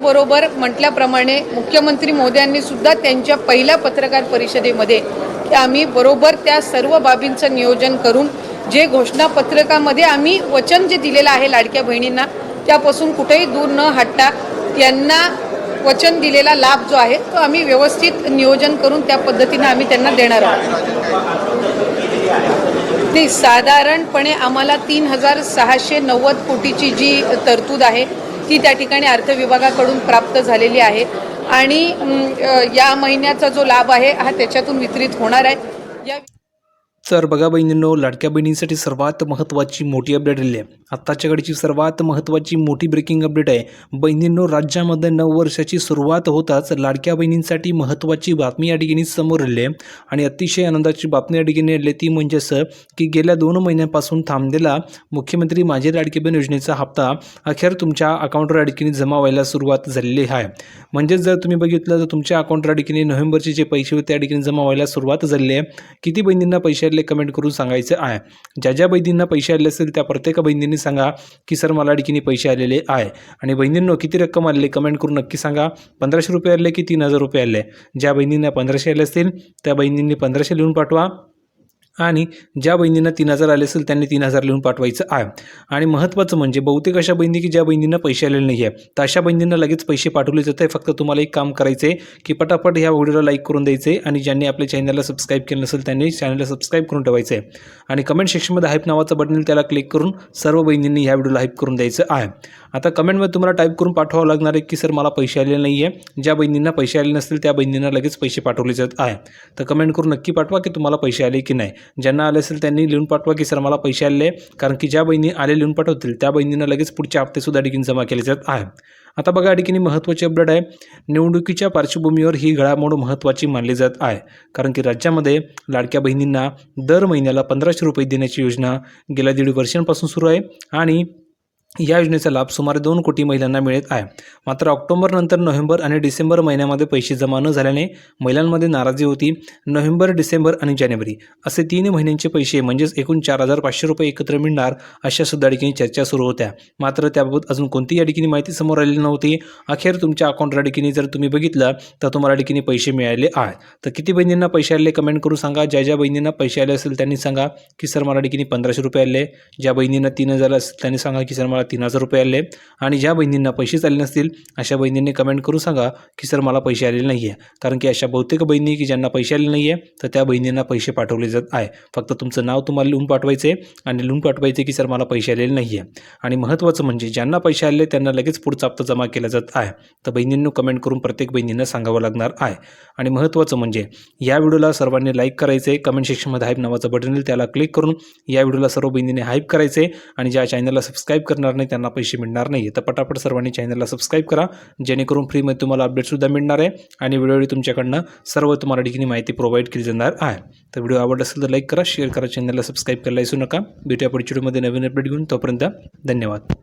त्याचबरोबर म्हटल्याप्रमाणे मुख्यमंत्री मोदयांनी सुद्धा त्यांच्या पहिल्या पत्रकार परिषदेमध्ये की आम्ही बरोबर त्या सर्व बाबींचं नियोजन करून जे घोषणापत्रकामध्ये आम्ही वचन जे दिलेलं आहे लाडक्या बहिणींना त्यापासून कुठेही दूर न हटता त्यांना वचन दिलेला लाभ जो आहे तो आम्ही व्यवस्थित नियोजन करून त्या पद्धतीने आम्ही त्यांना देणार आहोत। नाही, साधारणपणे आम्हाला 3690 कोटीची जी तरतूद आहे ती त्या ठिकाणी अर्थ विभागाकडून प्राप्त झालेली आहे आणि या महिन्याचा जो लाभ आहे हा त्याच्यातून वितरित होणार आहे। या तर बघा बहिणींनो, लाडक्या बहिणींसाठी सर्वात महत्त्वाची मोठी अपडेट आली आहे। आत्ताच्या घडीची सर्वात महत्त्वाची मोठी ब्रेकिंग अपडेट आहे बहिणींनो। राज्यामध्ये नववर्षाची सुरुवात होताच लाडक्या बहिणींसाठी महत्त्वाची बातमी या ठिकाणी समोर आली आहे आणि अतिशय आनंदाची बातमी या ठिकाणी आली ती म्हणजे असं की गेल्या 2 महिन्यांपासून थांबलेला मुख्यमंत्री माझी लाडकी बहीण योजनेचा हप्ता अखेर तुमच्या अकाउंटवर या ठिकाणी जमा व्हायला सुरुवात झालेली आहे। म्हणजे जर तुम्ही बघितलं तर तुमच्या अकाउंटवर या ठिकाणी नोव्हेंबरचे जे पैसे होते त्या ठिकाणी जमा व्हायला सुरुवात झालेली आहे। किती बहिणींना पैसे आले कमेंट करून सांगायचं आहे। ज्या बहिणींना पैसे आले असेल त्या प्रत्येक बहिणींनी सांगा की सर मला ठिकाणी पैसे आलेले आहे। आणि बहिणींनो किती रक्कम आले कमेंट करून नक्की सांगा। 1500 रुपये आले की 3000 रुपये आले। ज्या बहिणींना 1500 आले असतील त्या बहिणींनी 1500 लिहून पाठवा आणि ज्या बहिणींना 3000 आले असेल त्यांनी 3000 लिहून पाठवायचं आहे। आणि महत्त्वाचं म्हणजे बहुतेक अशा बहिणी की ज्या बहिणींना पैसे आलेले नाही आहे तर अशा बहिणींना लगेच पैसे पाठवले जात आहे। फक्त तुम्हाला एक काम करायचं आहे की पटापट ह्या व्हिडिओला लाईक करून द्यायचं आहे आणि ज्यांनी आपल्या चॅनलला सबस्क्राईब केलं नसेल त्यांनी चॅनलला सबस्क्राईब करून ठेवायचं आहे आणि कमेंट सेक्शनमध्ये हाईप नावाचं बटन त्याला क्लिक करून सर्व बहिणींनी ह्या व्हिडिओला हाईप करून द्यायचं आहे। आता कमेंटमध्ये तुम्हाला टाईप करून पाठवावं लागणार आहे की सर मला पैसे आलेले नाही आहे। ज्या बहिणींना पैसे आले नसतील त्या बहिणींना लगेच पैसे पाठवले जात आहे। तर कमेंट करून नक्की पाठवा की तुम्हाला पैसे आले की नाही। ज्यांना आले असेल त्यांनी लिहून पाठवा की सर मला पैसे आले, कारण की ज्या बहिणी आले लिहून पाठवतील त्या बहिणींना लगेच पुढचे हप्ते सुद्धा ठिकाणी जमा केले जात आहे। आता बघा ठिकाणी महत्त्वाची अपडेट आहे। निवडणुकीच्या पार्श्वभूमीवर ही घडामोड महत्त्वाची मानली जात आहे, कारण की राज्यामध्ये लाडक्या बहिणींना दर महिन्याला 1500 रुपये देण्याची योजना गेल्या 1.5 वर्षांपासून सुरू आहे आणि या योजनेचा लाभ सुमारे 2 कोटी महिलांना मिळत आहे। मात्र ऑक्टोबर नंतर नोव्हेंबर आणि डिसेंबर महिन्यामध्ये पैसे जमा न झाल्याने महिलांमध्ये नाराजी होती। नोव्हेंबर, डिसेंबर आणि जानेवारी असे 3 महिन्यांचे पैसे म्हणजेच एकूण 4500 रुपये एकत्र मिळणार अशा सुद्धा ठिकाणी चर्चा सुरू होत्या। मात्र त्याबाबत अजून कोणतीही या ठिकाणी माहिती समोर आलेली नव्हती। अखेर तुमच्या अकाउंटला ठिकाणी जर तुम्ही बघितलं तर तुम्हाला ठिकाणी पैसे मिळाले आहेत। तर किती बहिणींना पैसे आले कमेंट करून सांगा। ज्या बहिणींना पैसे आले असेल त्यांनी सांगा की सर मला ठिकाणी 1500 रुपये आले। ज्या बहिणींना 3000 असेल त्यांनी सांगा की सर मला 3000 रुपये आले। आणि ज्या बहिणींना पैसेच आले नसतील अशा बहिणींनी कमेंट करून सांगा की सर मला पैसे आलेले नाही आहे, कारण की अशा बहुतेक बहिणी की ज्यांना पैसे आले नाही आहे तर त्या बहिणींना पैसे पाठवले जात आहे। फक्त तुमचं नाव तुम्हाला लिहून पाठवायचे आणि लिहून पाठवायचे की सर मला पैसे आलेले नाही आहे। आणि महत्त्वाचं म्हणजे ज्यांना पैसे आले त्यांना लगेच पुढचा हप्ता जमा केला जात आहे। तर बहिणींनो कमेंट करून प्रत्येक बहिणींना सांगावं लागणार आहे। आणि महत्त्वाचं म्हणजे या व्हिडिओला सर्वांनी लाईक करायचे, कमेंट सेक्शनमध्ये हाईप नावाचं बटन येईल त्याला क्लिक करून या व्हिडिओला सर्व बहिणींनी हाईप करायचे आणि ज्या चॅनलला सबस्क्राईब करणार नाही त्यांना पैसे मिळणार नाही। तर पटापट सर्वांनी चॅनलला सबस्क्राईब करा, जेणेकरून फ्रीमध्ये तुम्हाला अपडेटसुद्धा मिळणार आहे आणि वेळोवेळी तुमच्याकडनं सर्व तुम्हाला ठिकाणी माहिती प्रोव्हाइड केली जाणार आहे। तर व्हिडिओ आवडला असेल तर लाईक करा, शेअर करा, चॅनलला सबस्क्राईब करायला विसरू नका। भेटूया पुढच्या व्हिडिओमध्ये नवीन अपडेट घेऊन, तोपर्यंत धन्यवाद।